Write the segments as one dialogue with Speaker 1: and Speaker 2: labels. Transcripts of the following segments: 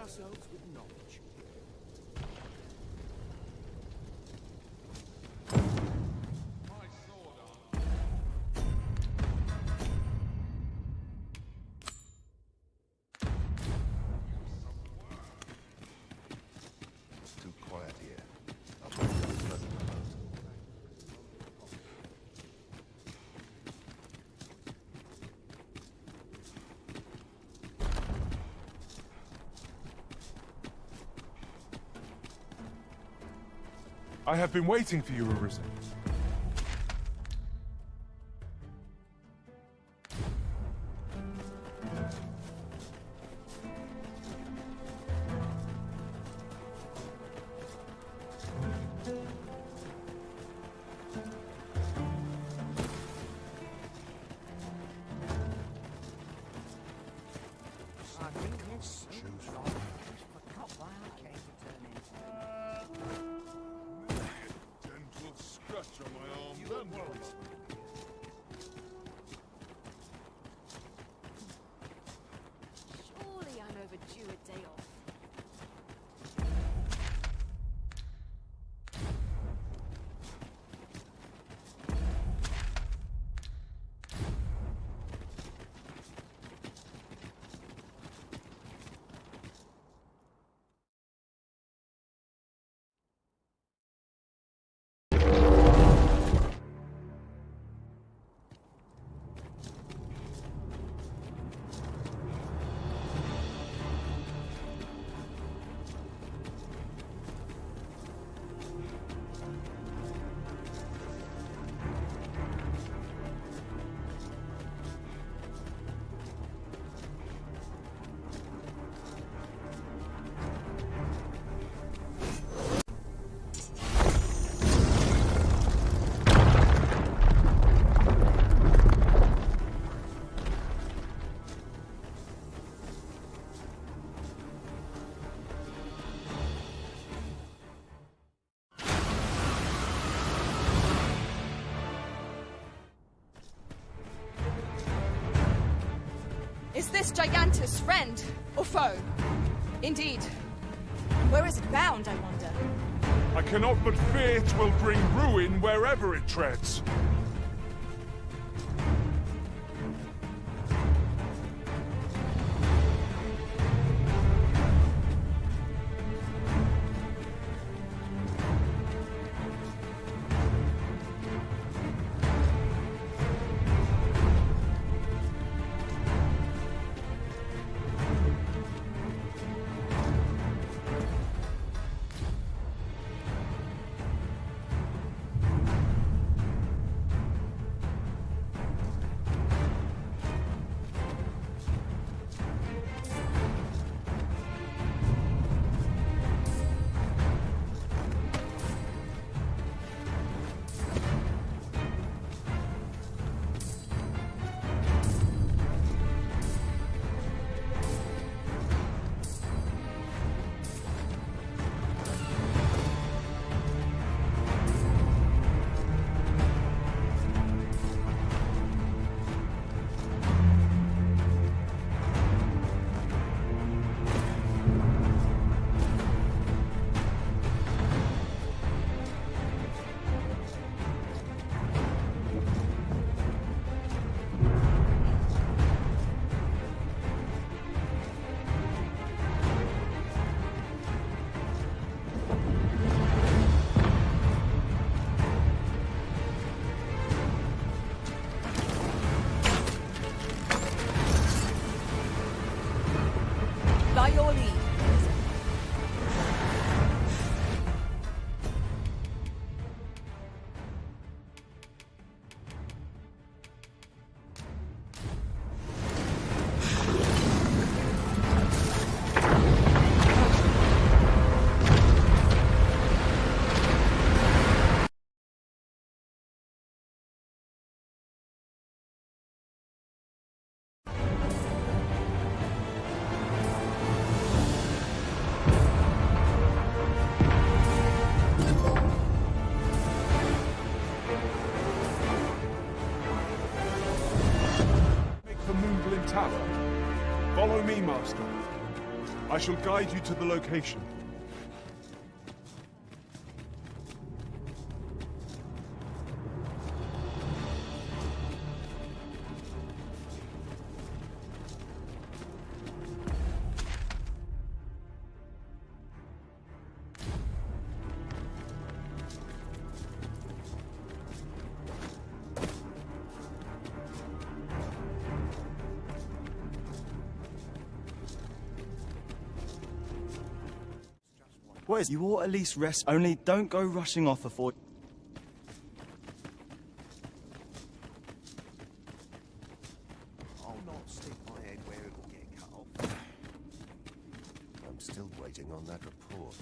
Speaker 1: ourselves with knowledge.
Speaker 2: It's too quiet here. I'll put it on the
Speaker 3: I have been waiting for you, Arisen.
Speaker 4: Surely I'm overdue a day off.
Speaker 5: Is this Gigantus friend or foe? Indeed. Where is it bound, I wonder?
Speaker 3: I cannot but fear 'twill bring ruin wherever it treads. Tower. Follow me, Master. I shall guide you to the location.
Speaker 1: What is? You ought at least rest. Only don't go rushing off before.
Speaker 2: I'll not stick my head where it will get cut off. I'm still waiting on that report.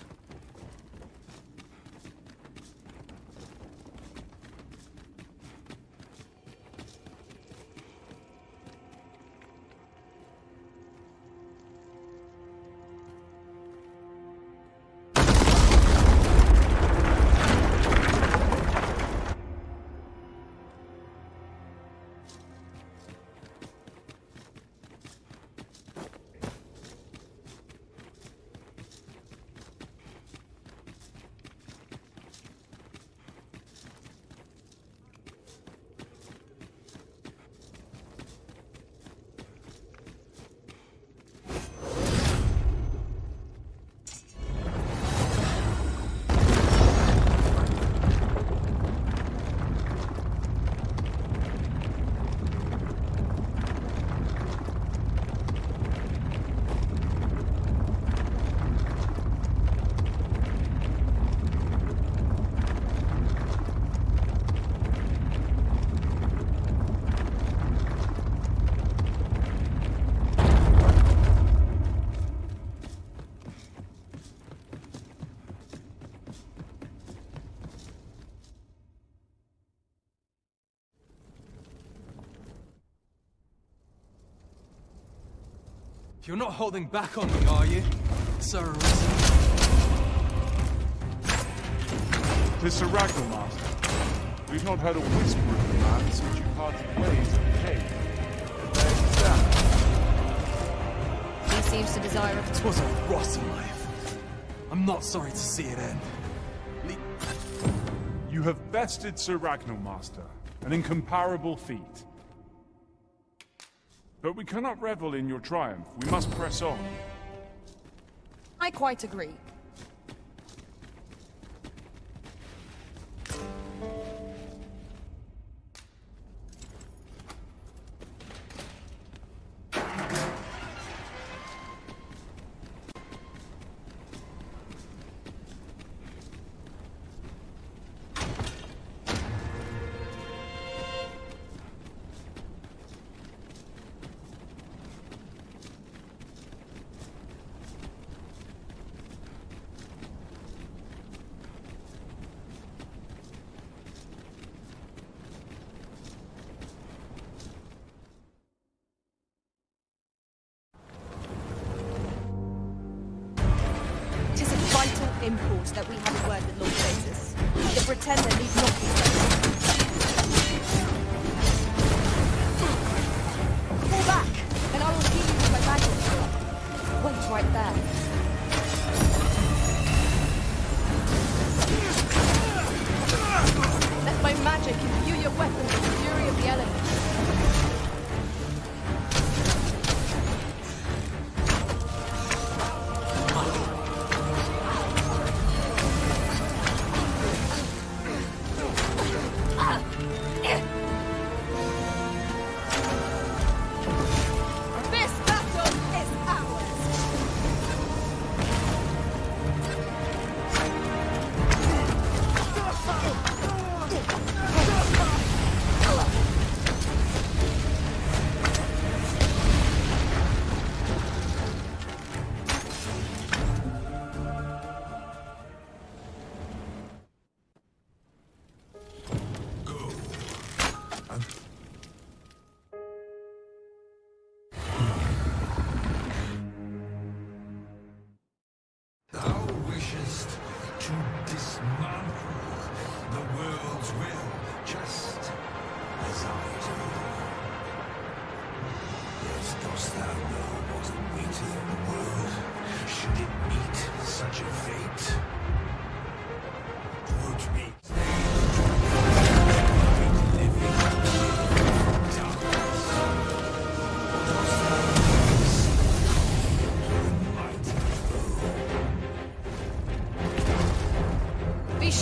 Speaker 6: You're not holding back on me, are you, Sir?
Speaker 3: Tis Sir Ragnar, Master. We've not heard a whisper of the man since you parted ways at the cave. And there he stands.
Speaker 5: He seems to desire a...
Speaker 6: 'Twas a rotten life. I'm not sorry to see it end.
Speaker 3: You have bested Sir Ragnar, Master. An incomparable feat. But we cannot revel in your triumph. We must press on.
Speaker 5: I quite agree. Impulse that we have a word with Lord Jesus. The pretender need not be Fall back, and I will heal you with my magic. Wait right there. Let my magic imbue your weapon with the fury of the elements.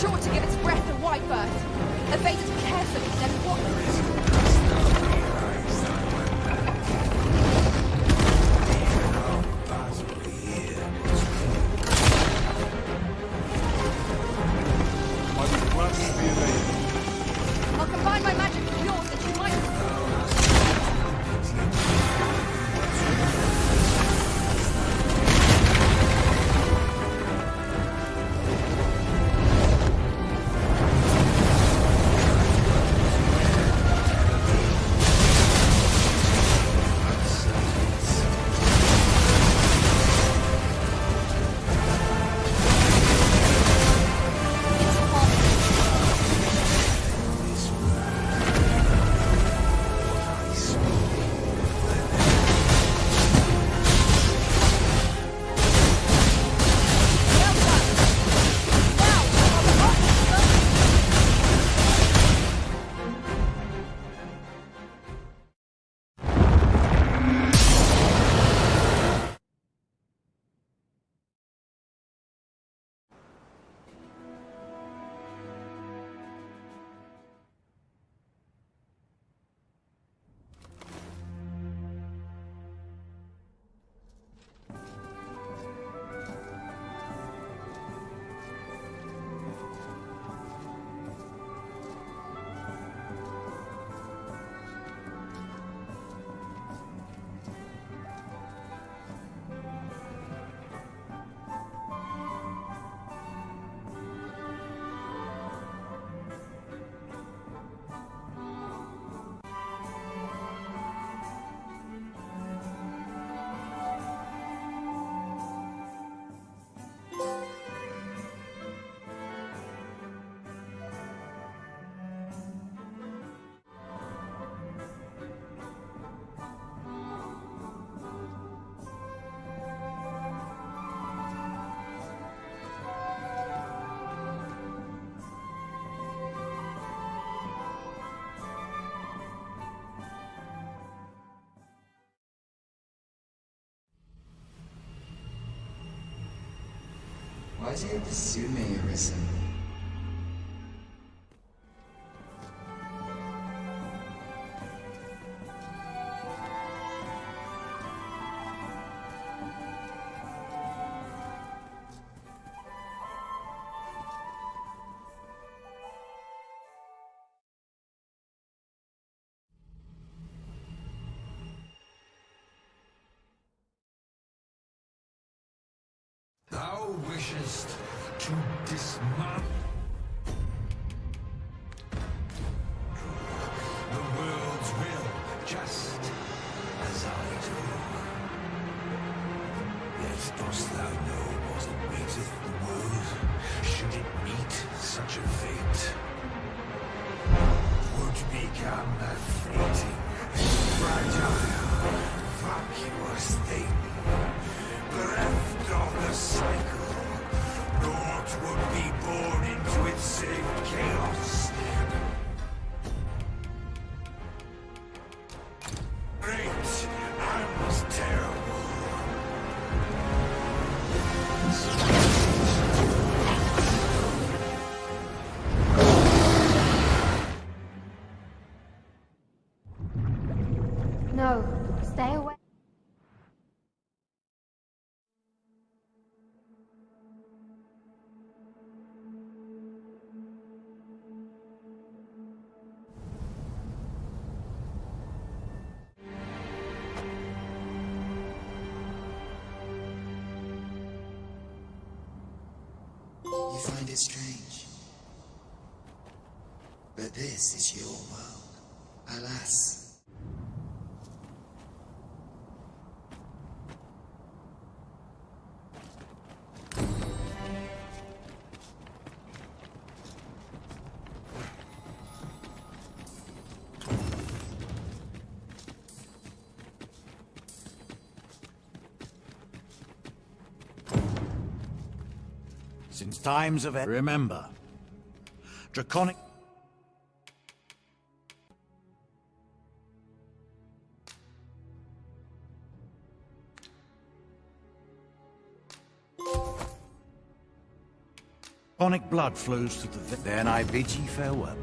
Speaker 5: sure to give its breath a wide berth. Evade it carefully, then what?
Speaker 3: I would gladly be evaded.
Speaker 5: I'll combine my magic with yours that you might...
Speaker 7: Why do you pursue me, Arisen?
Speaker 8: Thou wishest to dismount the world's will, just as I do. Yet dost thou know what awaiteth the world, should it meet such a fate? Would become a fleeting, fragile, vacuous thing, bereft of the cycle, naught would be born into it save chaos. Great and terrible.
Speaker 9: No, stay away.
Speaker 7: You find it strange. But this is your world. Alas.
Speaker 10: Since times of... Remember, draconic... Draconic blood flows through the Then I bid ye farewell.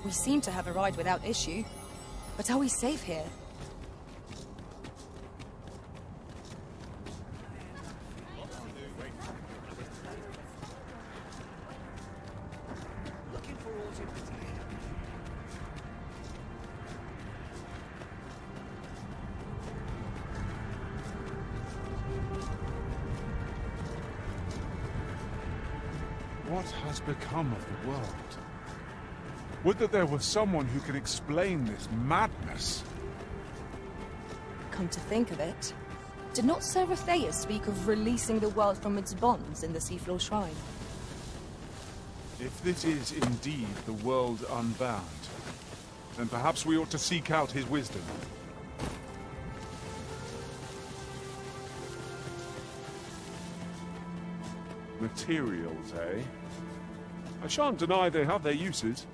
Speaker 5: We seem to have arrived without issue. But are we safe here?
Speaker 3: What has become of the world? Would that there was someone who could explain this madness.
Speaker 5: Come to think of it, did not Sir Trophæus speak of releasing the world from its bonds in the Seafloor Shrine?
Speaker 3: If this is indeed the world unbound, then perhaps we ought to seek out his wisdom. Materials, eh? I shan't deny they have their uses.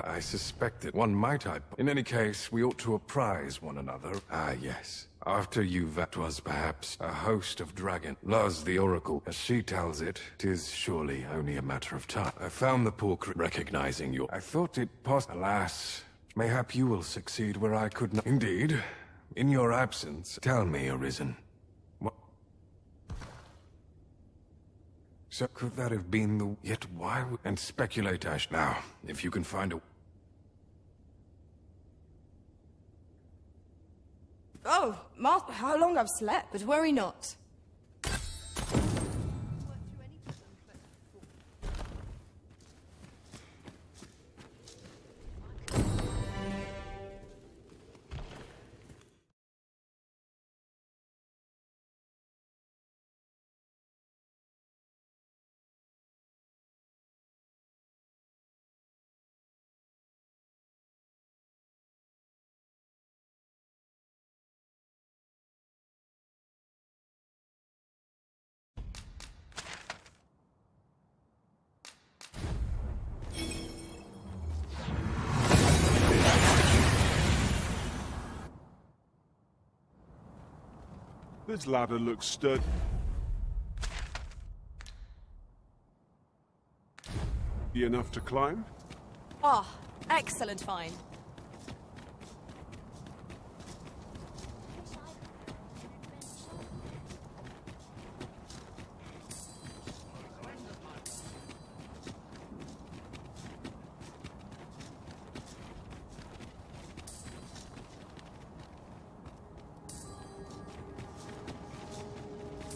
Speaker 11: I suspected one might I. In any case, we ought to apprise one another. Ah, yes. After you, that was perhaps a host of dragon. Luz, the oracle, as she tells it, 'tis surely only a matter of time. I found the poor recognizing you. I thought it possible. Alas, mayhap you will succeed where I could not. Indeed, in your absence, tell me, Arisen. What? So could that have been the... Yet why would... And speculate, Ash. Now, if you can find a...
Speaker 5: Oh, Master, how long I've slept, but worry not.
Speaker 3: This ladder looks sturdy. Enough to climb?
Speaker 5: Ah, excellent find.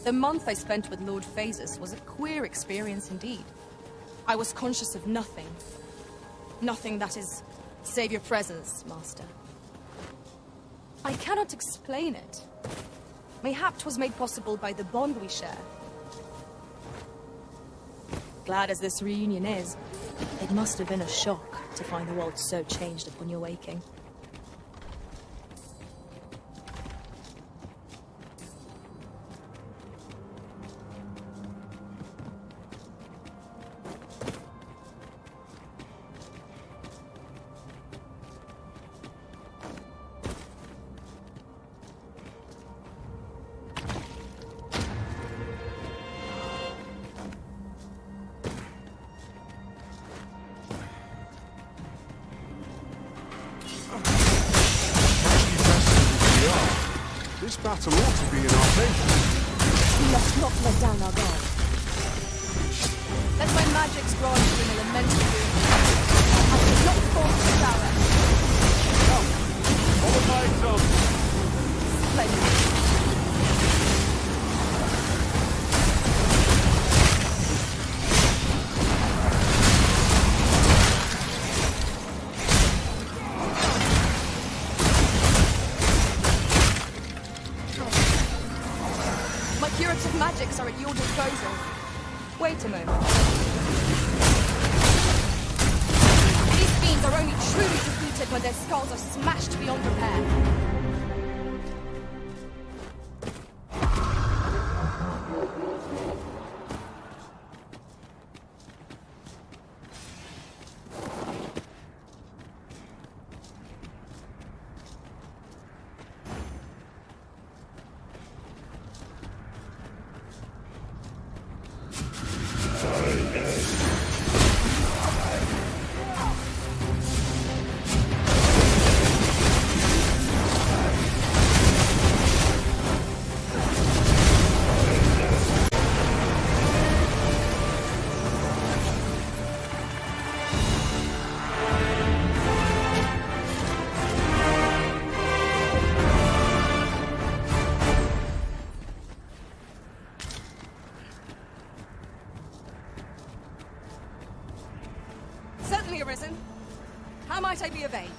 Speaker 5: The month I spent with Lord Phases was a queer experience indeed. I was conscious of nothing. Nothing, that is, save your presence, Master. I cannot explain it. Mayhap 'twas made possible by the bond we share. Glad as this reunion is, it must have been a shock to find the world so changed upon your waking.
Speaker 3: This battle ought to be in our favor.
Speaker 4: We must not let down our guard.
Speaker 5: Let my magics grant you an elemental boon. I will not force the shower.
Speaker 3: Come, follow my example.
Speaker 5: Splendid. Curative magics are at your disposal. Wait a moment. These fiends are only truly defeated when their skulls are smashed beyond repair. How might I be of aid?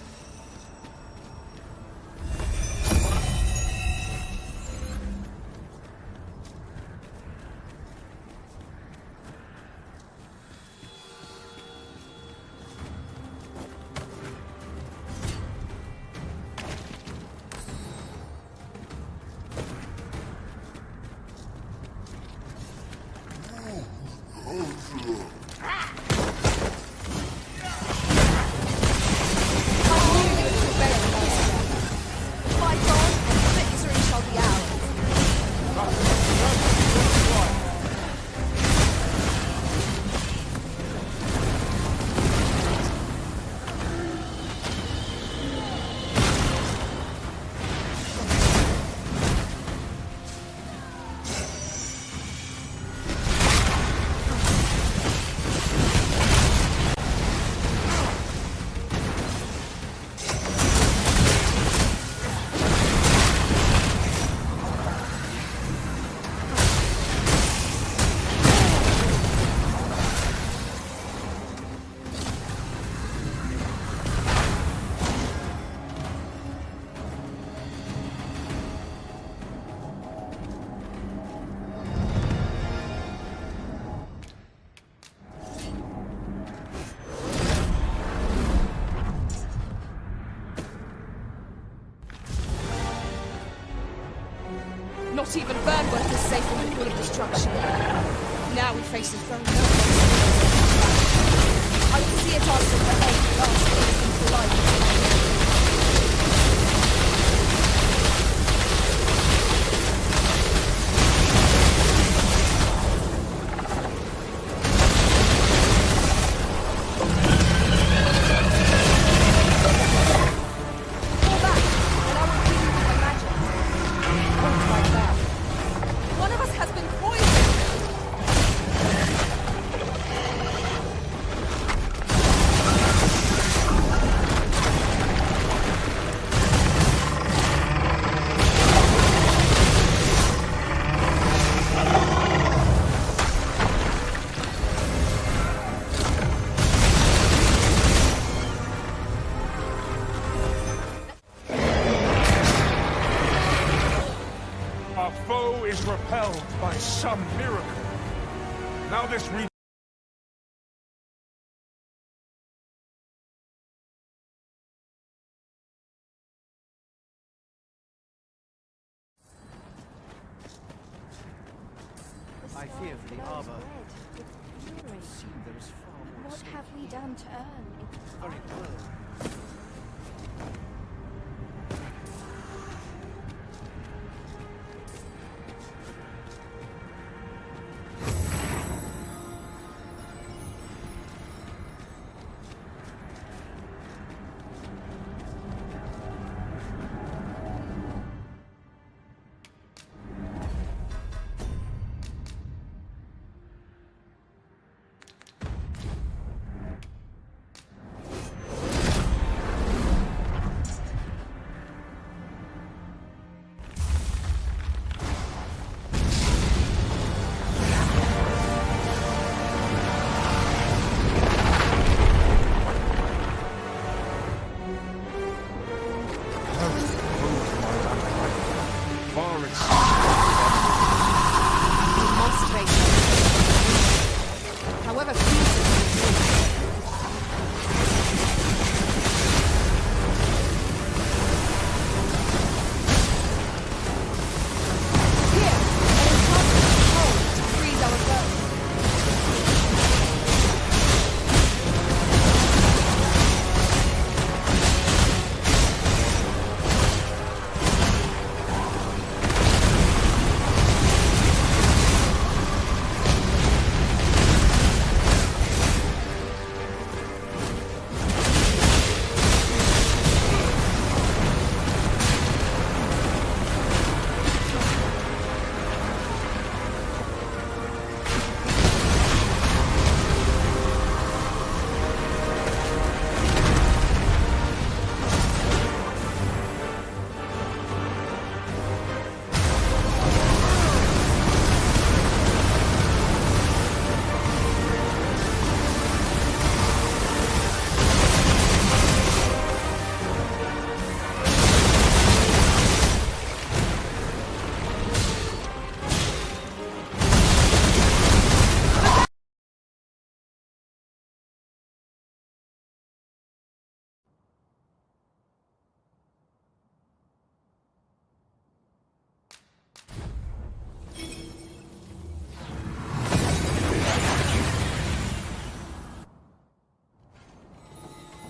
Speaker 5: Not even Vernworth is safe from the pool of destruction. Now we face the throne. I will see it answered for aid last innocent life.
Speaker 3: Repelled by some miracle. Now this
Speaker 12: I fear for the Habe.
Speaker 9: What have we done to earn it?
Speaker 12: Very well.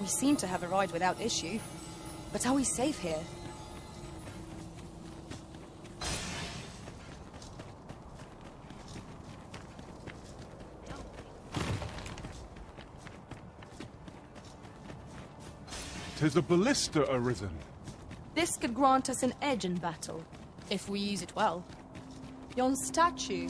Speaker 5: We seem to have arrived without issue. But are we safe here?
Speaker 3: "'Tis a ballista arisen."
Speaker 5: This could grant us an edge in battle, if we use it well. Yon statue.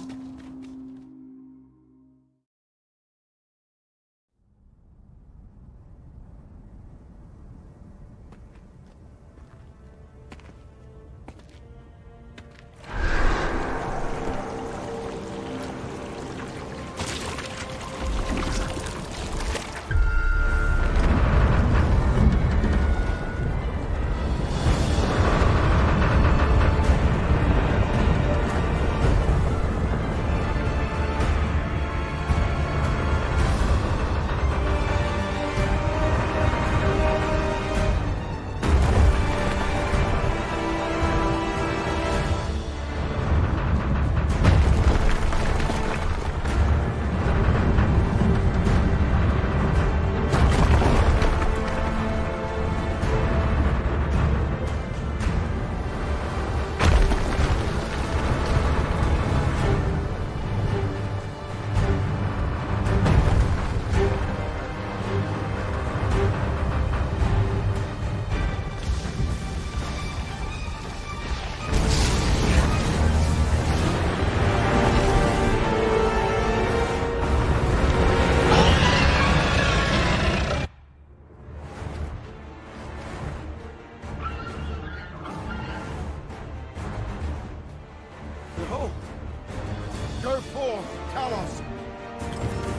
Speaker 3: Go forth, Talos!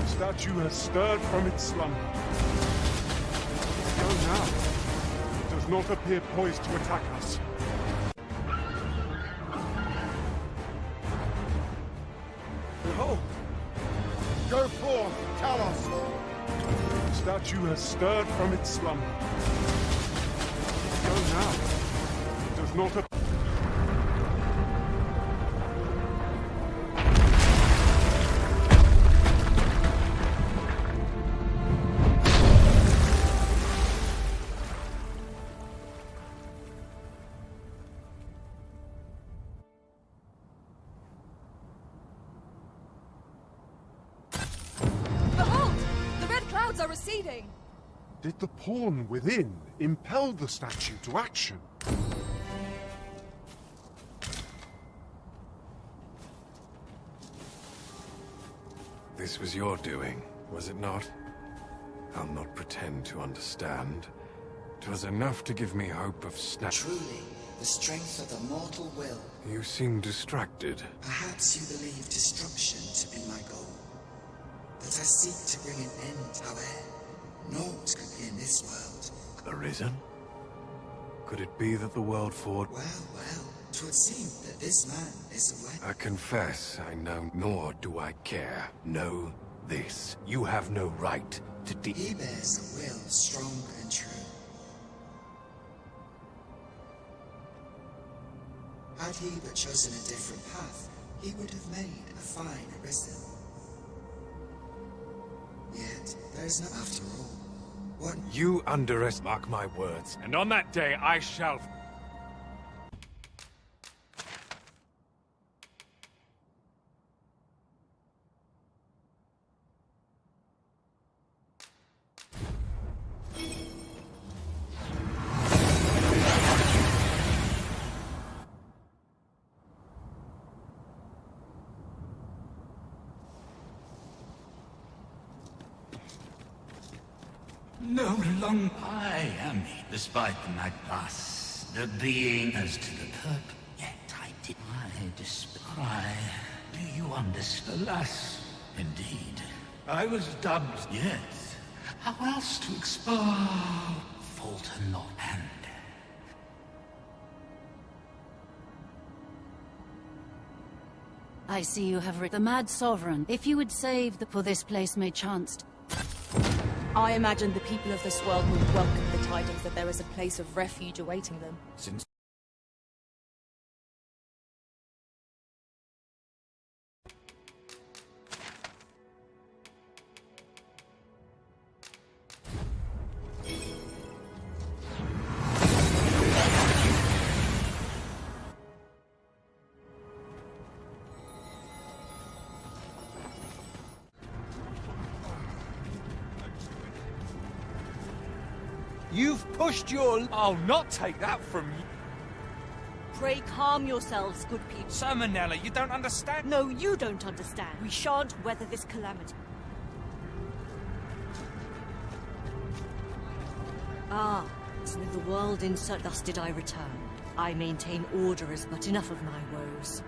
Speaker 3: The statue has stirred from its slumber. Go now. It does not appear poised to attack us. Behold! Go forth, Talos! The statue has stirred from its slumber. Go now. It does not appear.
Speaker 5: Are receding.
Speaker 3: Did the pawn within impel the statue to action?
Speaker 11: This was your doing, was it not? I'll not pretend to understand. 'Twas enough to give me hope of
Speaker 7: Truly, the strength of the mortal will.
Speaker 11: You seem distracted.
Speaker 7: Perhaps you believe destruction to be my goal. That I seek to bring an end, however, naught could be in this world.
Speaker 11: Arisen? Could it be that the world forward...
Speaker 7: Well, 'twould seem that this man is aware.
Speaker 11: I confess, I know, nor do I care. Know this. You have no right to
Speaker 7: He bears a will strong and true. Had he but chosen a different path, he would have made a fine arisen. Yet, there is no after all. What?
Speaker 11: You underestimate, mark my words, and on that day I shall...
Speaker 8: No longer I am he, despite my past, the being as to the purpose. Yet I did my despair. Do you understand? Alas, indeed. I was dubbed, yes. How else to explain? Falter not, and
Speaker 13: I see you have the Mad Sovereign. If you would save the... For this place may chance...
Speaker 5: I imagine the people of this world would welcome the tidings that there is a place of refuge awaiting them.
Speaker 11: Since...
Speaker 6: You've pushed your... I'll not take that from you.
Speaker 14: Pray calm yourselves, good people.
Speaker 6: Sir Manella, you don't understand.
Speaker 14: No, you don't understand. We shan't weather this calamity. Ah, so with the world in such thus did I return. I maintain order as but enough of my woes.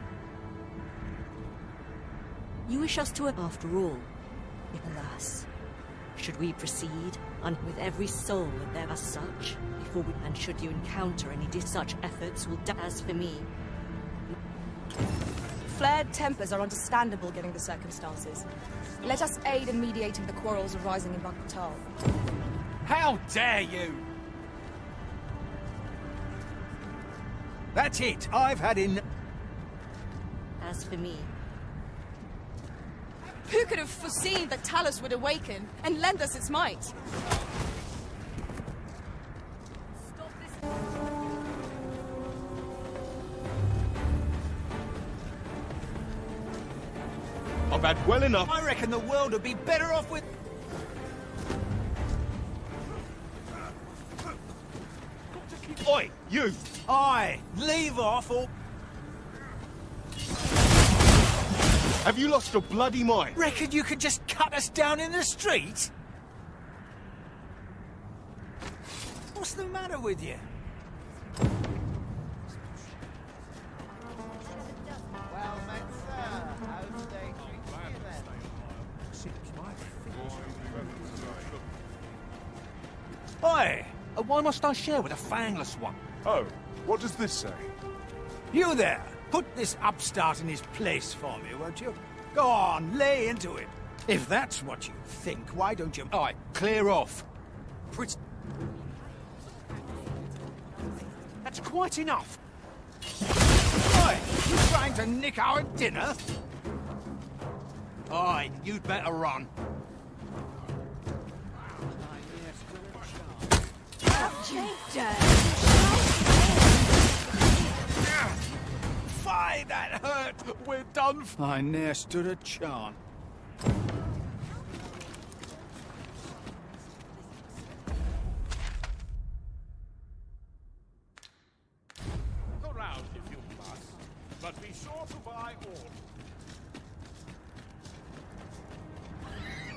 Speaker 14: You wish us to, after all, alas, should we proceed, and with every soul that there as such, before we, and should you encounter any such efforts will as for me.
Speaker 5: Flared tempers are understandable given the circumstances. Let us aid in mediating the quarrels arising in Bakbattahl.
Speaker 6: How dare you! That's it. I've had enough.
Speaker 14: As for me...
Speaker 5: Who could have foreseen that Talos would awaken and lend us its might? Stop this.
Speaker 6: I've had well enough. I reckon the world would be better off with... Oi, you! Aye, leave off or...
Speaker 2: Have you lost your bloody mind?
Speaker 6: Reckon you could just cut us down in the street? What's the matter with you?
Speaker 12: Well met, sir. How's the day treating you then?
Speaker 6: Oi! Why must I share with a fangless one?
Speaker 3: Oh, what does this say?
Speaker 6: You there! Put this upstart in his place for me, won't you? Go on, lay into him. If that's what you think, why don't you... Aye, clear off. That's quite enough. Oi, you trying to nick our dinner? Aye, you'd better run. Fie, that hurt! We're done. I ne'er stood a chance.
Speaker 3: Go round if you must, but be sure to buy all.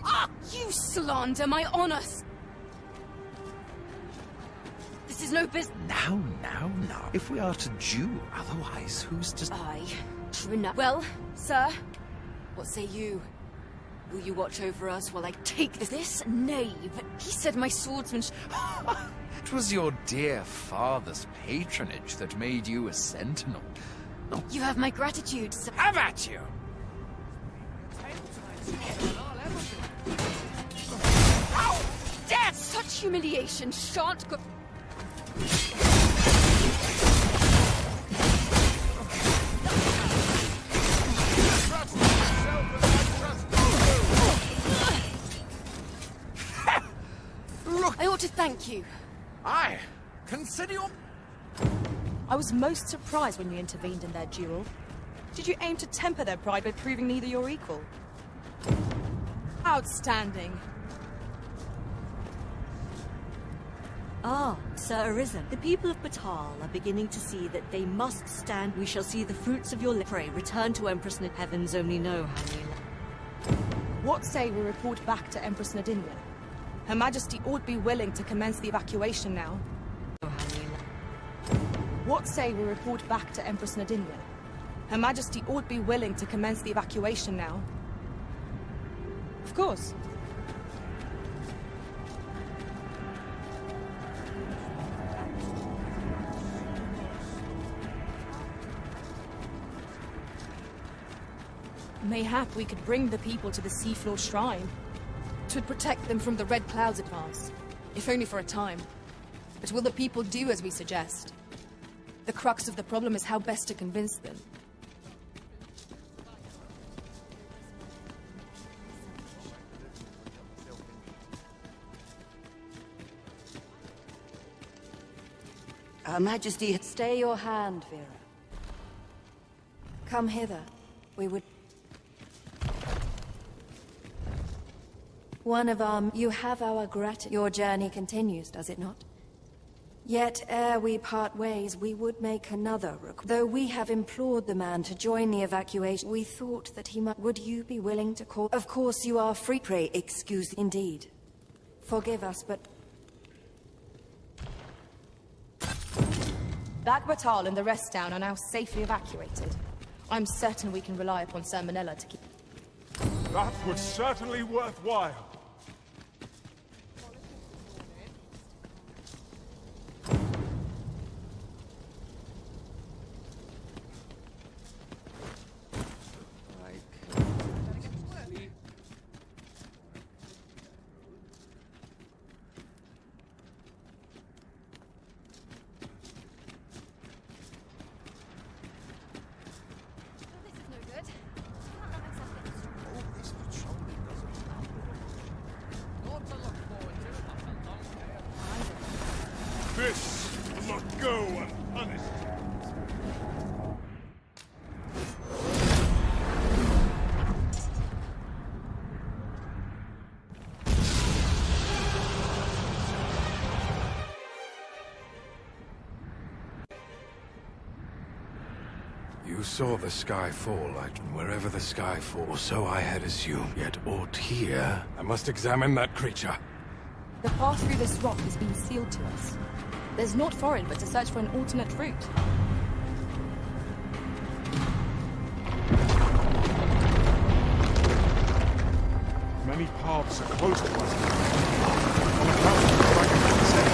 Speaker 5: Ah! You slander my honor! This is no business.
Speaker 10: Now. If we are to duel, otherwise who's to...
Speaker 4: Aye, true enough. Well, sir, what say you? Will you watch over us while I take this knave? He said my swordsmanship...
Speaker 15: It was your dear father's patronage that made you a sentinel.
Speaker 4: Oh. You have my gratitude, sir.
Speaker 6: Have at you!
Speaker 4: Ow! Death! Such humiliation shan't go... I ought to thank you.
Speaker 6: Aye. Consider your...
Speaker 5: I was most surprised when you intervened in their duel. Did you aim to temper their pride by proving neither your equal? Outstanding.
Speaker 14: Ah, Sir Arisen. The people of Battahl are beginning to see that they must stand. We shall see the fruits of your pray. Return to Empress Nad. Heavens only know how many.
Speaker 5: What say we report back to Empress Nadinia? Her Majesty ought be willing to commence the evacuation now. What say we report back to Empress Nadinia? Her Majesty ought be willing to commence the evacuation now. Of course. Mayhap we could bring the people to the seafloor shrine. It would protect them from the Red Cloud's advance, if only for a time. But will the people do as we suggest? The crux of the problem is how best to convince them.
Speaker 16: Her Majesty...
Speaker 17: Stay your hand, Vera. Come hither. We would... One of our... You have our gratitude. Your journey continues, does it not? Yet ere we part ways, we would make another request. Though we have implored the man to join the evacuation, we thought that he might... Would you be willing to call... Of course you are free. Pray, excuse... Indeed. Forgive us, but...
Speaker 5: Bakbattahl and the rest down are now safely evacuated. I'm certain we can rely upon Sir Manella to keep...
Speaker 3: That was certainly worthwhile. This will not go unpunished.
Speaker 11: You saw the sky fall, and wherever the sky falls, so I had assumed. Yet aught here, I must examine that creature.
Speaker 5: The path through this rock has been sealed to us. There's naught for it but to search for an alternate route.
Speaker 3: Many paths are close to us. On account of what I can say.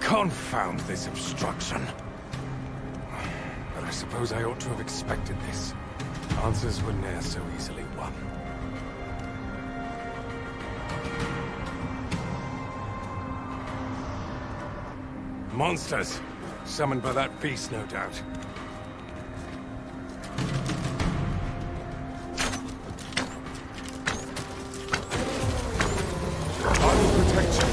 Speaker 11: Confound this obstruction. But I suppose I ought to have expected this. Answers were ne'er so easily won. Monsters! Summoned by that beast, no doubt.
Speaker 3: I will protect you.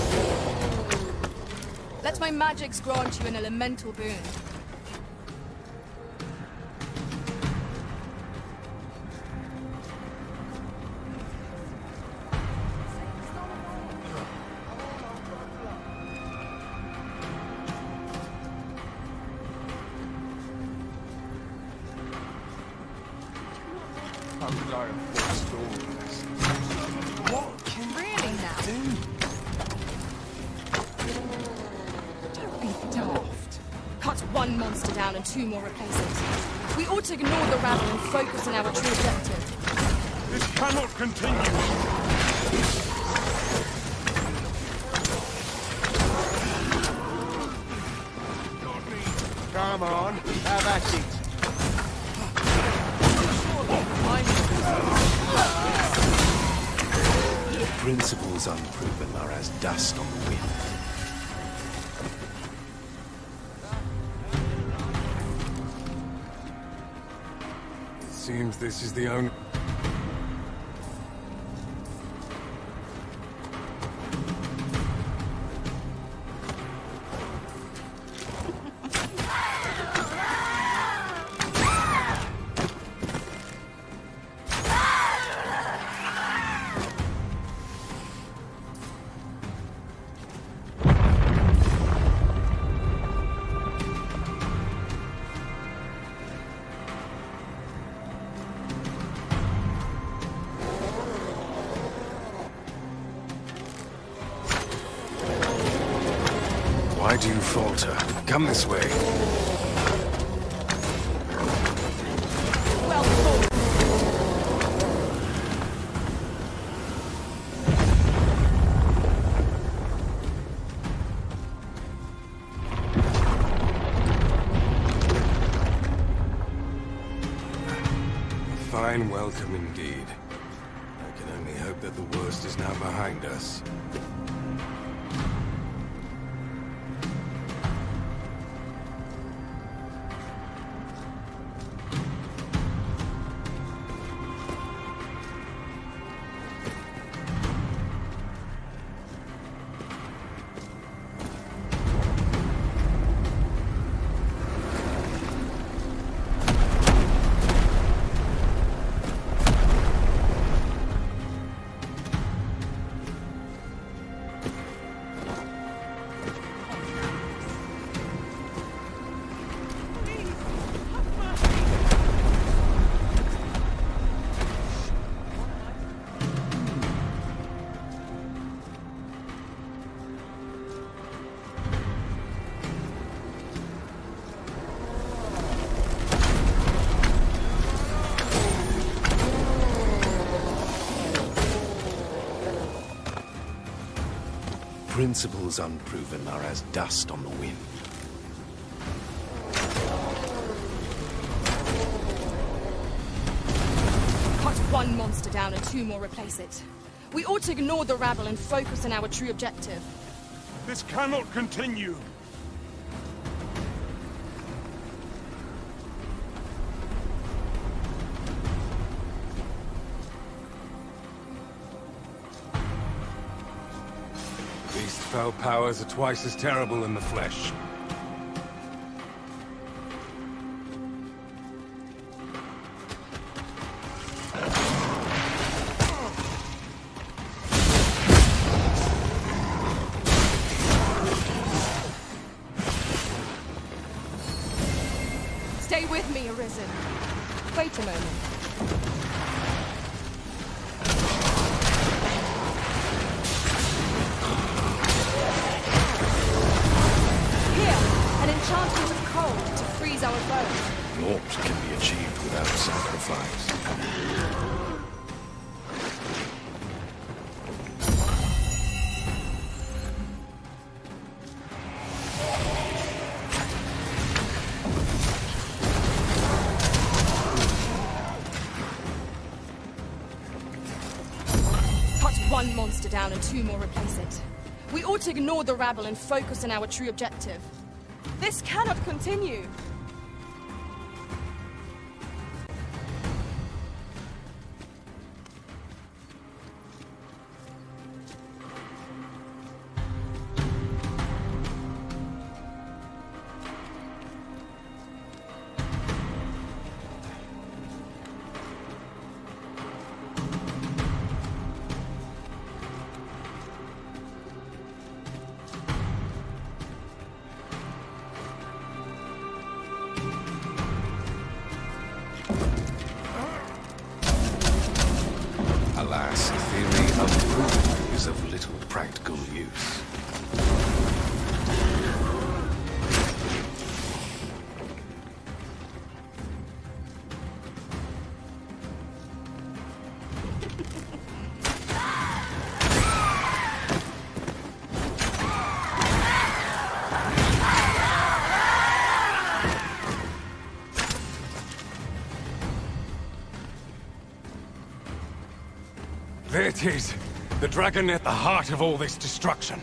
Speaker 5: Let my magics grant you an elemental boon.
Speaker 3: How could I have forestalled this?
Speaker 5: What can really now? Don't be daft. Cut one monster down and two more replace it. We ought to ignore the rabble and focus on our true objective.
Speaker 3: This cannot continue.
Speaker 2: Come on, have at it. Principles unproven are as dust on the wind.
Speaker 11: It seems this is the only... Why do you falter? Come this way.
Speaker 5: Well fought.
Speaker 11: A fine welcome indeed. I can only hope that the worst is now behind us.
Speaker 10: Principles unproven are as dust on the wind.
Speaker 5: Cut one monster down and 2 more replace it. We ought to ignore the rabble and focus on our true objective.
Speaker 3: This cannot continue!
Speaker 11: Beast foul powers are twice as terrible in the flesh.
Speaker 5: Stay with me, Arisen. Wait a moment. Enchantment of cold to freeze our foes.
Speaker 10: Naught can be achieved without sacrifice.
Speaker 5: Cut one monster down and 2 more replace it. We ought to ignore the rabble and focus on our true objective. This cannot continue!
Speaker 10: Alas, theory unproven is of little practical use.
Speaker 11: There it is! The dragon at the heart of all this destruction.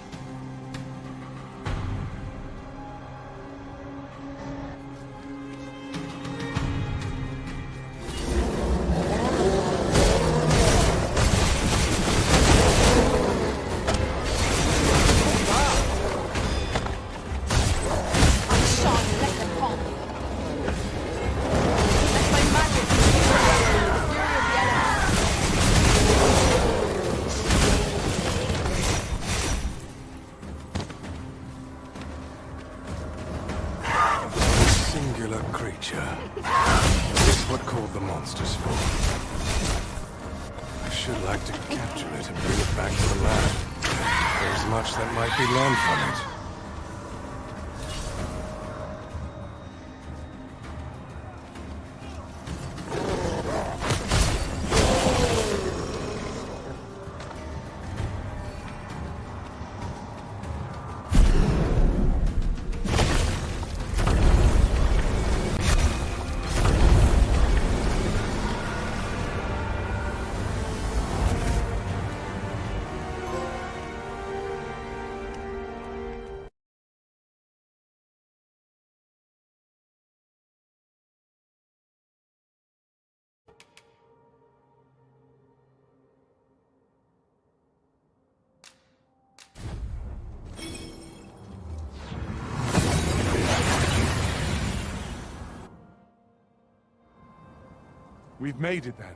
Speaker 3: We've made it then.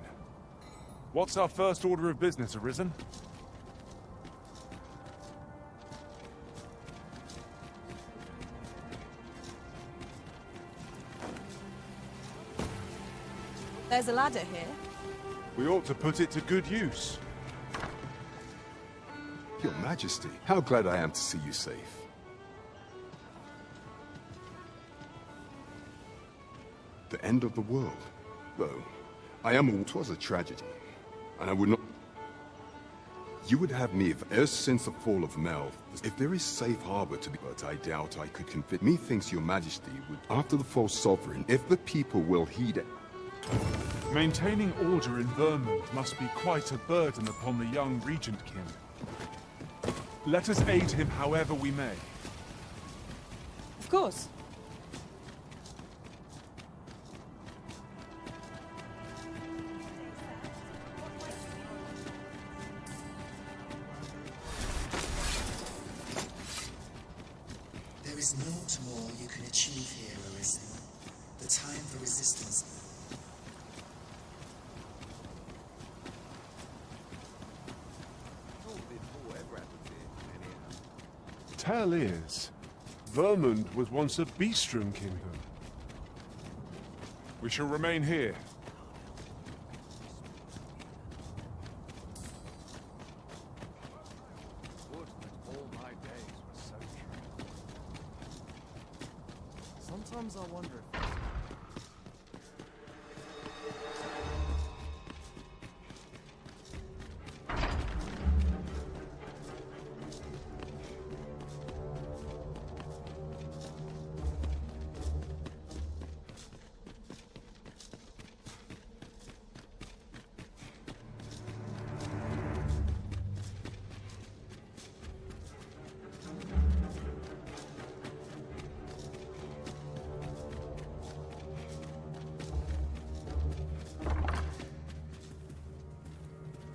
Speaker 3: What's our first order of business, Arisen?
Speaker 5: There's a ladder here.
Speaker 3: We ought to put it to good use.
Speaker 18: Your Majesty, how glad I am to see you safe. The end of the world, though. I am all. 'Twas a tragedy, and I would not. You would have me if, ever since the fall of Mel, if there is safe harbor to be, but I doubt I could convince. Methinks your majesty would, after the false sovereign, if the people will heed it.
Speaker 3: Maintaining order in Vermont must be quite a burden upon the young regent king. Let us aid him however we may.
Speaker 5: Of course.
Speaker 7: There is naught more you can achieve here, Arisen. The time for resistance.
Speaker 3: Tale is, Vermund was once a Beastrom kingdom. We shall remain here.
Speaker 1: Sometimes I wonder if...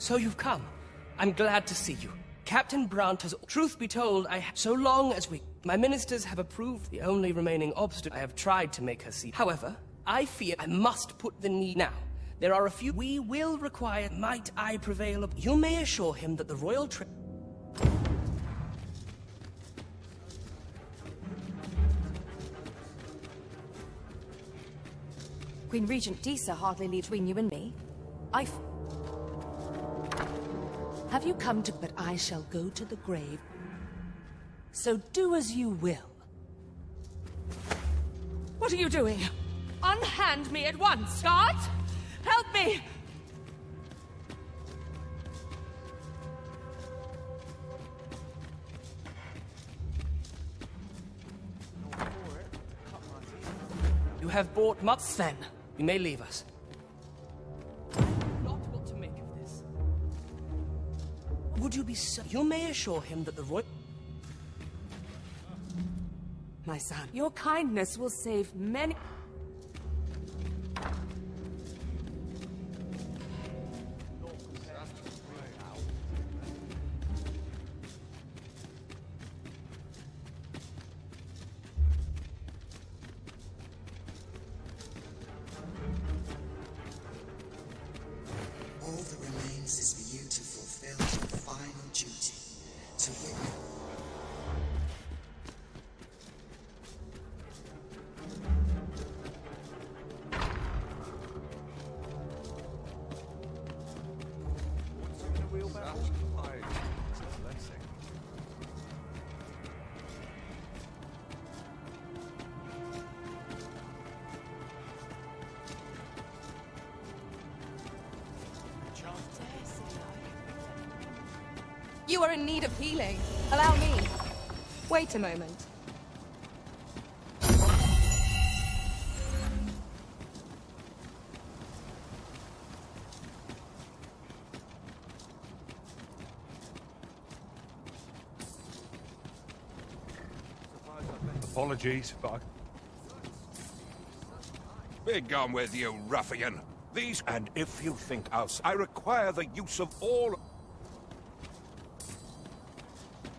Speaker 19: So you've come. I'm glad to see you. Captain Brandt has... Truth be told, so long as we... My ministers have approved the only remaining obstacle. I have tried to make her see. However, I fear I must put the need... Now, there are a few... We will require... Might I prevail... You may assure him that the royal...
Speaker 5: Queen Regent Disa hardly leaves between you and me.
Speaker 20: Have you come to... But I shall go to the grave. So do as you will.
Speaker 5: What are you doing? Unhand me at once, guards! Help me!
Speaker 19: You have brought much. Sven, you may leave us. Not what to make of this. Would you be so... You may assure him that the royal...
Speaker 5: My son, your kindness will save many...
Speaker 7: All that remains is for you to fulfill your final duty, to witness.
Speaker 5: You are in need of healing. Allow me. Wait a moment.
Speaker 3: Apologies, but
Speaker 21: Be gone with you, ruffian. These, and if you think I require the use of all...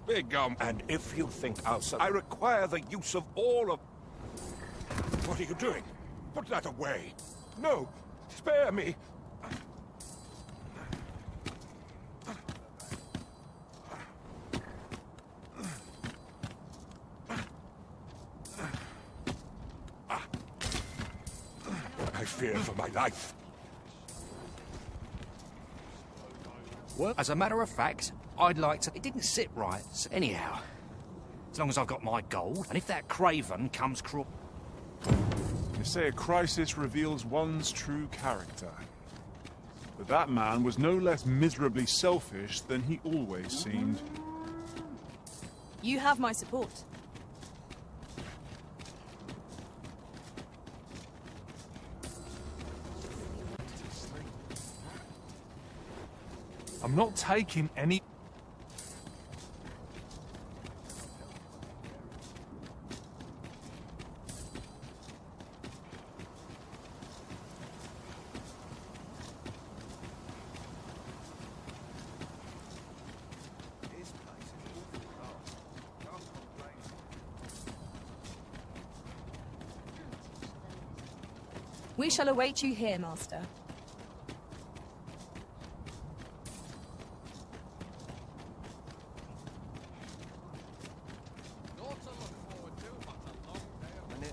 Speaker 21: Be gone, and if you think I require the use of all of... What are you doing? Put that away. No, spare me. I fear for my life.
Speaker 22: Well, as a matter of fact, I'd like to... It didn't sit right. So anyhow, as long as I've got my gold, and if that craven comes
Speaker 3: they say a crisis reveals one's true character. But that man was no less miserably selfish than he always seemed.
Speaker 5: You have my support.
Speaker 3: I'm not taking any...
Speaker 5: We shall await you here, Master.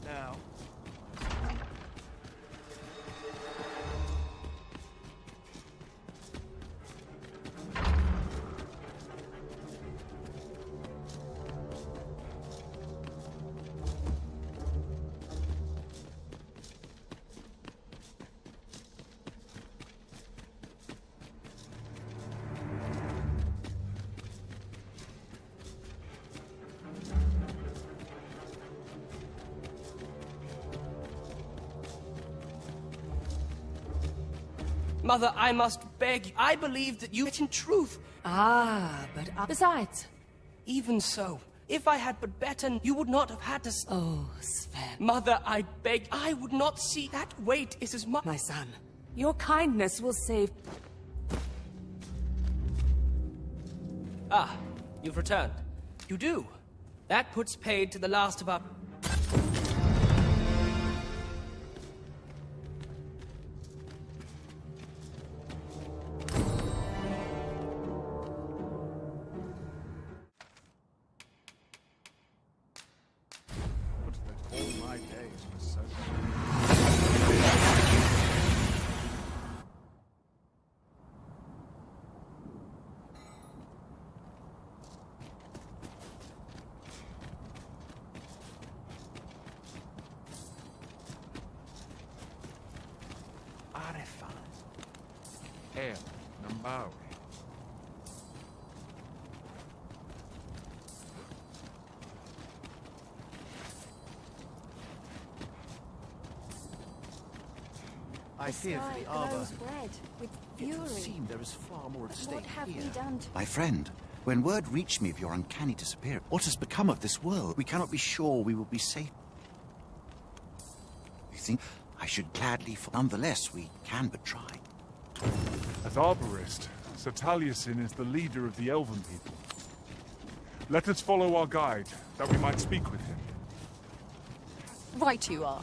Speaker 2: Now.
Speaker 19: Mother, I must beg you. I believe that you... in truth.
Speaker 20: Ah, but besides...
Speaker 19: Even so, if I had but better, you would not have had to...
Speaker 20: Oh, Sven.
Speaker 19: Mother, I beg, I would not see... That weight is as much...
Speaker 20: My son, your kindness will save...
Speaker 19: Ah, you've returned. You do. That puts paid to the last of our...
Speaker 2: I fear for the Arbor.
Speaker 17: Red with fury.
Speaker 2: It would seem there is far more at stake
Speaker 17: What have
Speaker 2: here.
Speaker 17: we done to...
Speaker 8: My friend, when word reached me of your uncanny disappearance, what has become of this world? We cannot be sure we will be safe. You think I should gladly... Nonetheless, we can but try.
Speaker 3: As Arborist, Sir Taliesin is the leader of the Elven people. Let us follow our guide, that we might speak with him.
Speaker 5: Right you are.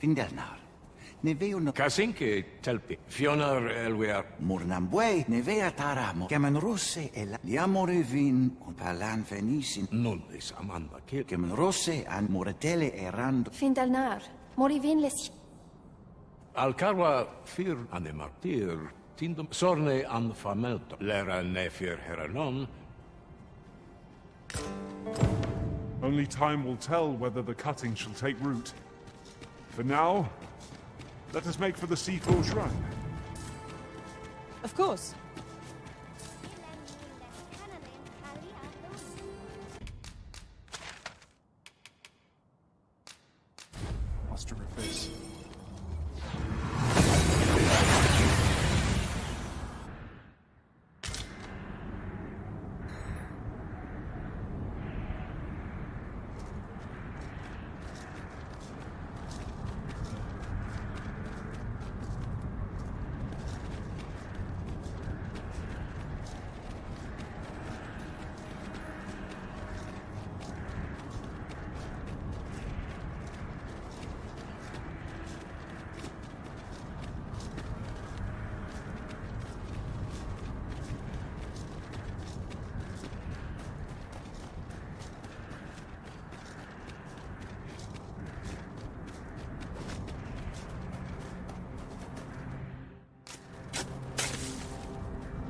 Speaker 8: Findelnar. Ne veo no...
Speaker 9: Kasinke telpi. Fionar elwea.
Speaker 8: Murnambwe, ne vea taramo. Kemen rosse e la... Liamore vin, con palan fenisin.
Speaker 9: Non is amanda kil.
Speaker 8: Kemen rosse an moretele e rand.
Speaker 17: Findelnar. Morivin les...
Speaker 9: Alcarwa fir an de martir. Tindum sorne an famelto. Lera nefir heranon.
Speaker 3: Only time will tell whether the cutting shall take root. For now, let us make for the Seafall Shrine.
Speaker 5: Of course.
Speaker 3: Master of this.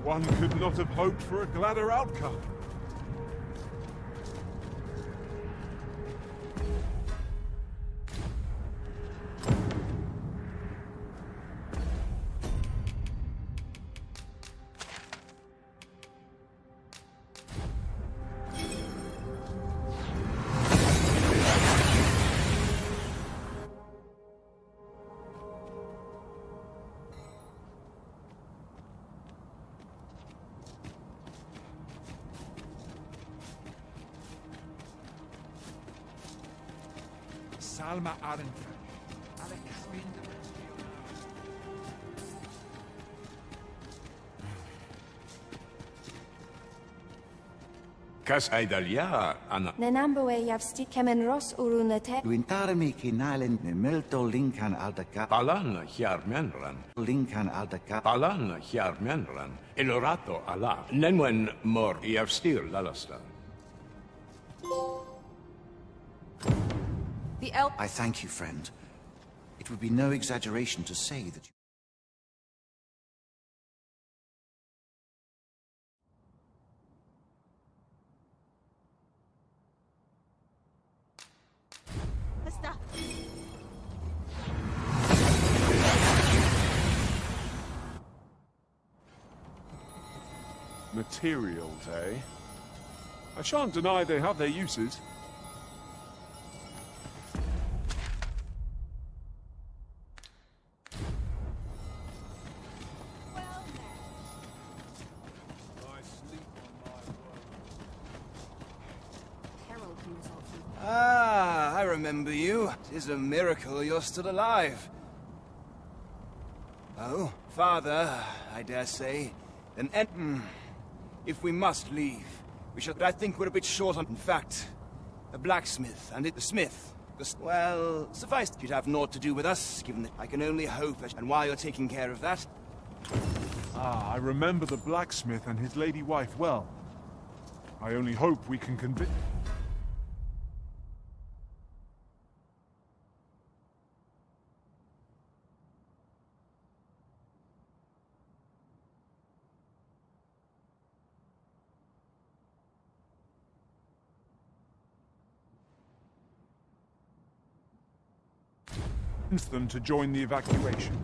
Speaker 3: One could not have hoped for a gladder outcome. Salma Arenfe.
Speaker 9: Kas Aidalia, Anna.
Speaker 17: Nenamboe javsti kemen ros urunete.
Speaker 8: Duintarmi kinalen melto linkan aldaka.
Speaker 9: Palan Hjarmenran.
Speaker 8: Linkan aldaka.
Speaker 9: Palan Hjarmenran. Elorato Allah. Nenwen mor Javstir Lalasta.
Speaker 5: The elf.
Speaker 8: I thank you, friend. It would be no exaggeration to say that you...
Speaker 3: Materials, eh? I shan't deny they have their uses.
Speaker 12: Ah, I remember you. It is a miracle you're still alive. Oh, father, I dare say. Then if we must leave, we shall... I think we're a bit short on... In fact, a blacksmith, and the smith. Well, suffice you'd have naught to do with us, given that I can only hope that... And while you're taking care of that...
Speaker 3: Ah, I remember the blacksmith and his lady wife well. I only hope we can convince... them to join the evacuation.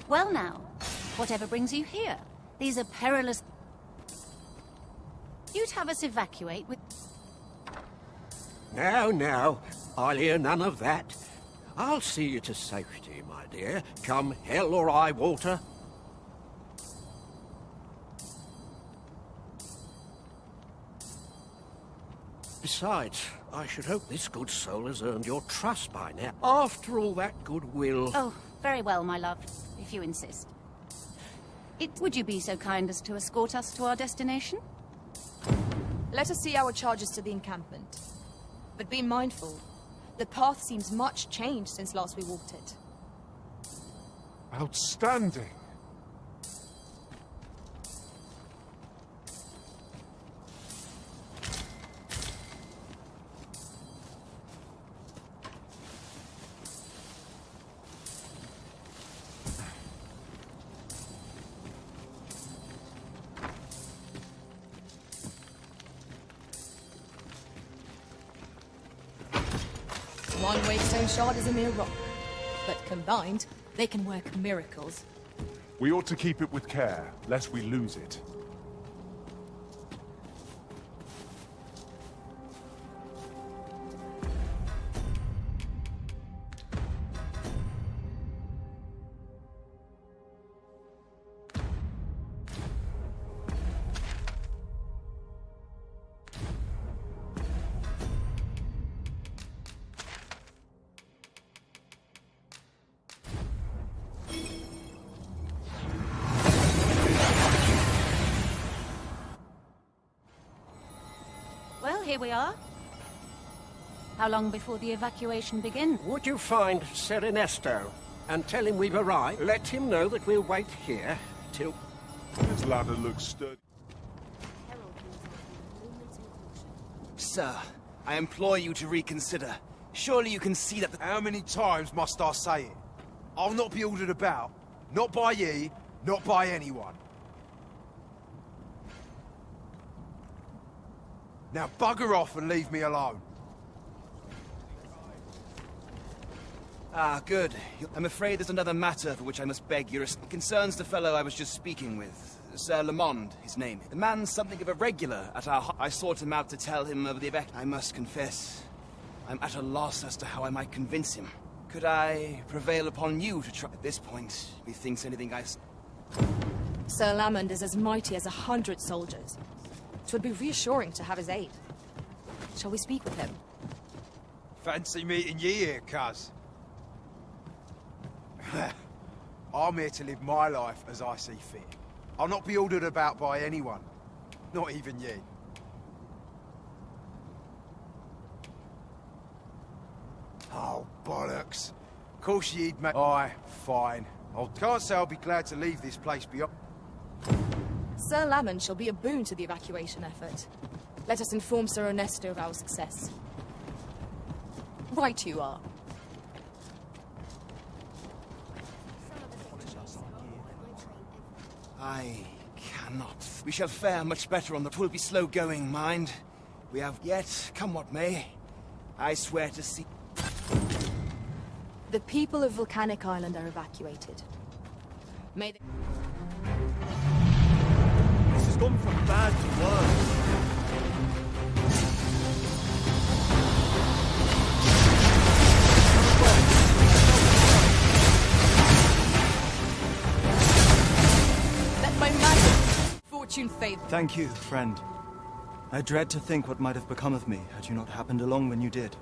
Speaker 13: Well now, whatever brings you here? These are perilous... You'd have us evacuate with...
Speaker 23: Now, I'll hear none of that. I'll see you to safety, my dear, come hell or high water. Besides, I should hope this good soul has earned your trust by now, after all that goodwill.
Speaker 13: Oh, very well, my love, if you insist. Would you be so kind as to escort us to our destination?
Speaker 5: Let us see our charges to the encampment. But be mindful. The path seems much changed since last we walked it.
Speaker 3: Outstanding!
Speaker 5: One wavestone shard is a mere rock, but combined, they can work miracles.
Speaker 3: We ought to keep it with care, lest we lose it.
Speaker 13: Here we are. How long before the evacuation begins?
Speaker 23: Would you find Ser Ernesto and tell him we've arrived? Let him know that we'll wait here till...
Speaker 3: This ladder looks sturdy.
Speaker 12: Sir, I implore you to reconsider. Surely you can see that...
Speaker 24: How many times must I say it? I'll not be ordered about. Not by ye, not by anyone. Now bugger off and leave me alone.
Speaker 12: Ah, good. I'm afraid there's another matter for which I must beg your... It concerns the fellow I was just speaking with. Sir Lamond, his name. The man's something of a regular at our... I sought him out to tell him of the event. I must confess, I'm at a loss as to how I might convince him. Could I prevail upon you to try? At this point, methinks anything I...
Speaker 5: Sir Lamond is as mighty as 100 soldiers. It would be reassuring to have his aid. Shall we speak with him?
Speaker 24: Fancy meeting ye here, cuz. I'm here to live my life as I see fit. I'll not be ordered about by anyone. Not even ye. Oh, bollocks. Of course ye'd make... Aye, fine. I can't say I'll be glad to leave this place beyond...
Speaker 5: Sir Lamond shall be a boon to the evacuation effort. Let us inform Sir Ernesto of our success. Right you are.
Speaker 12: I cannot. We shall fare much better on the... 'Twill be slow going, mind. We have yet, come what may. I swear to see...
Speaker 5: The people of Volcanic Island are evacuated. May they...
Speaker 1: This has gone from bad to worse.
Speaker 5: Let my magic fortune favor.
Speaker 1: Thank you, friend. I dread to think what might have become of me had you not happened along when you did.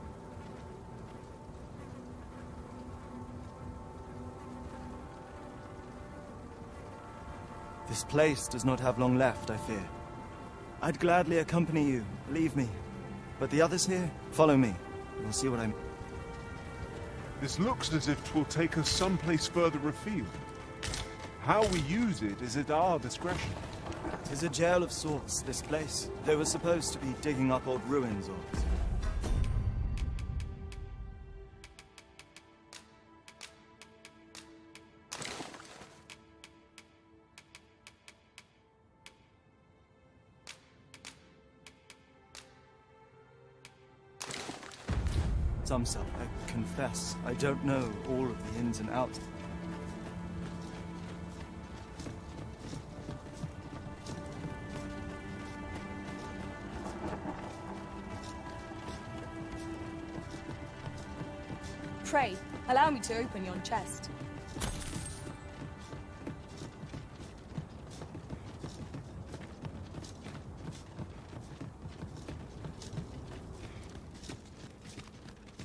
Speaker 1: This place does not have long left, I fear. I'd gladly accompany you, believe me. But the others here, follow me. We'll see what I'm...
Speaker 3: This looks as if 'twill take us someplace further afield. How we use it is at our discretion.
Speaker 1: 'Tis a jail of sorts, this place. They were supposed to be digging up old ruins or... Some stuff, I confess. I don't know all of the ins and outs.
Speaker 5: Pray, allow me to open yon chest.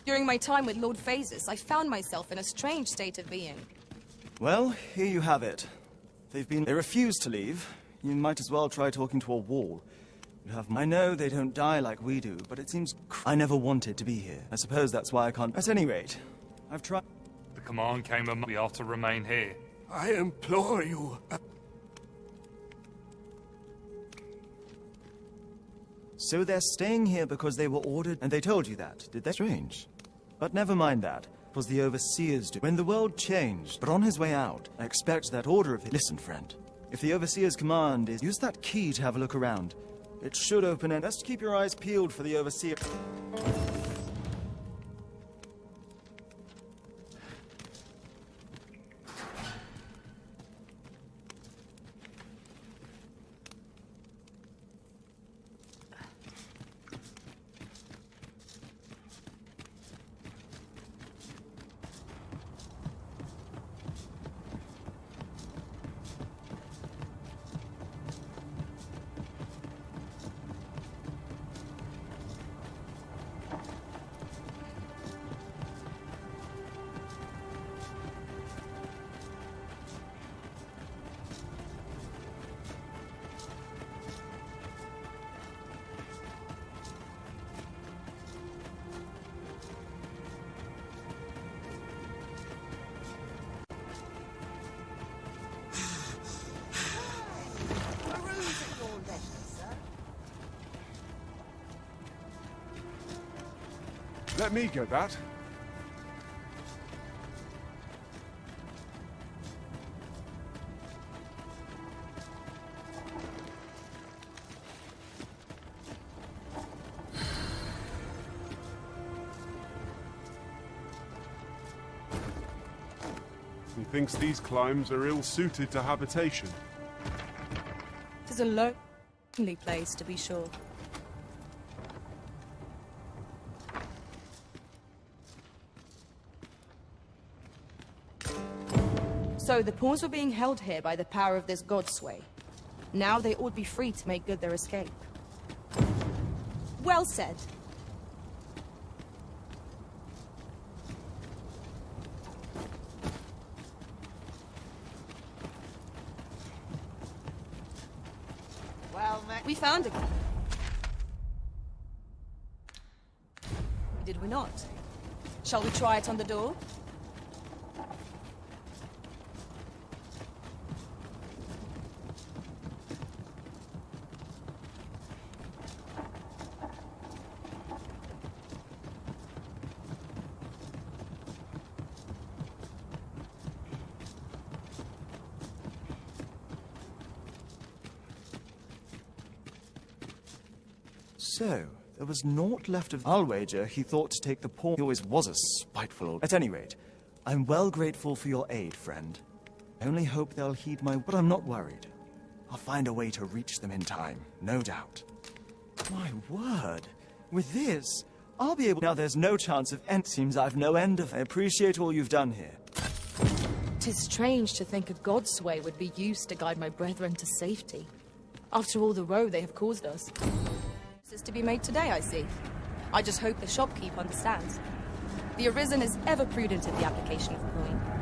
Speaker 5: During my time with Lord Phases, I found myself in a strange state of being.
Speaker 1: Well, here you have it. They refuse to leave. You might as well try talking to a wall. You have... I know they don't die like we do, but it seems... I never wanted to be here. I suppose that's why I can't... At any rate, I've tried...
Speaker 4: The command came and we are to remain here.
Speaker 23: I implore you.
Speaker 1: So they're staying here because they were ordered, and they told you that, did they? Strange. But never mind that. It was the Overseers do. When the world changed, but on his way out, I expect that order of... Listen, friend. If the Overseer's command is... Use that key to have a look around. It should open and... Just keep your eyes peeled for the Overseer...
Speaker 3: Let me get that. He thinks these climbs are ill-suited to habitation.
Speaker 5: It is a lonely place, to be sure. So the pawns were being held here by the power of this god sway. Now they ought be free to make good their escape. Well said.
Speaker 7: Well,
Speaker 5: we found a... Did we not? Shall we try it on the door?
Speaker 1: So, there was naught left of... I'll wager he thought to take the pawn. He always was a spiteful old... At any rate, I'm well grateful for your aid, friend. I only hope they'll heed my... But I'm not worried. I'll find a way to reach them in time, no doubt. My word. With this, I'll be able... Now there's no chance of end... Seems I've no end of... I appreciate all you've done here.
Speaker 5: 'Tis strange to think a god's sway would be used to guide my brethren to safety. After all the woe they have caused us. Is to be made today, I see. I just hope the shopkeep understands. The Arisen is ever prudent in the application of coin.